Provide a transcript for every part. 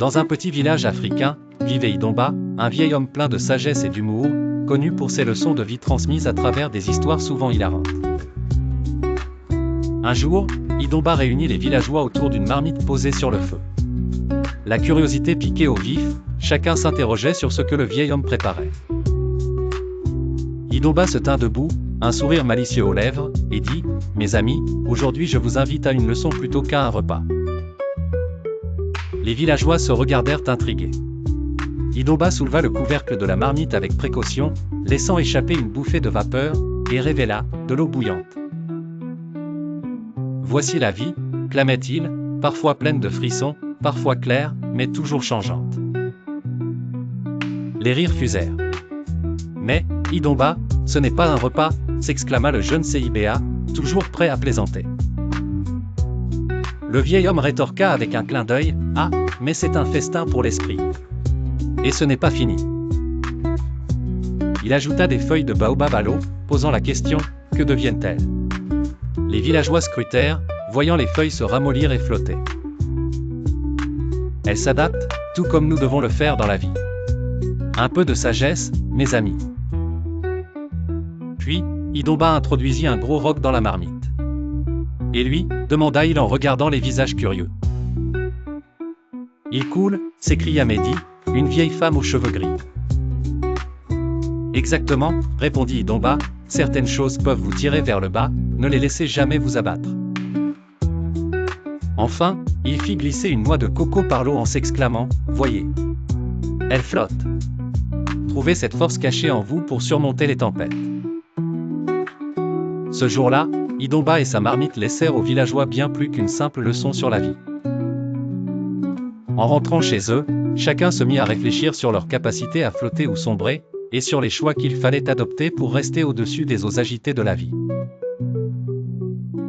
Dans un petit village africain, vivait Idomba, un vieil homme plein de sagesse et d'humour, connu pour ses leçons de vie transmises à travers des histoires souvent hilarantes. Un jour, Idomba réunit les villageois autour d'une marmite posée sur le feu. La curiosité piquée au vif, chacun s'interrogeait sur ce que le vieil homme préparait. Idomba se tint debout, un sourire malicieux aux lèvres, et dit « Mes amis, aujourd'hui je vous invite à une leçon plutôt qu'à un repas. » Les villageois se regardèrent intrigués. Idomba souleva le couvercle de la marmite avec précaution, laissant échapper une bouffée de vapeur, et révéla de l'eau bouillante. « Voici la vie, clamait-il, parfois pleine de frissons, parfois claire, mais toujours changeante. » Les rires fusèrent. « Mais, Idomba, ce n'est pas un repas, » s'exclama le jeune CIBA, toujours prêt à plaisanter. Le vieil homme rétorqua avec un clin d'œil, « Ah, mais c'est un festin pour l'esprit. Et ce n'est pas fini. » Il ajouta des feuilles de baobab à l'eau, posant la question, « Que deviennent-elles » Les villageois scrutèrent, voyant les feuilles se ramollir et flotter. Elles s'adaptent, tout comme nous devons le faire dans la vie. Un peu de sagesse, mes amis. Puis, Idomba introduisit un gros roc dans la marmite. Et lui, demanda-il en regardant les visages curieux. Il coule, s'écria Mehdi, une vieille femme aux cheveux gris. Exactement, répondit Idomba, certaines choses peuvent vous tirer vers le bas, ne les laissez jamais vous abattre. Enfin, il fit glisser une noix de coco par l'eau en s'exclamant, voyez. Elle flotte. Trouvez cette force cachée en vous pour surmonter les tempêtes. Ce jour-là, Idomba et sa marmite laissèrent aux villageois bien plus qu'une simple leçon sur la vie. En rentrant chez eux, chacun se mit à réfléchir sur leur capacité à flotter ou sombrer, et sur les choix qu'il fallait adopter pour rester au-dessus des eaux agitées de la vie.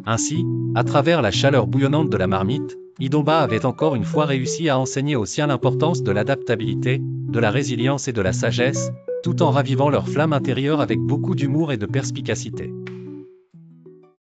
Ainsi, à travers la chaleur bouillonnante de la marmite, Idomba avait encore une fois réussi à enseigner aux siens l'importance de l'adaptabilité, de la résilience et de la sagesse, tout en ravivant leur flamme intérieure avec beaucoup d'humour et de perspicacité.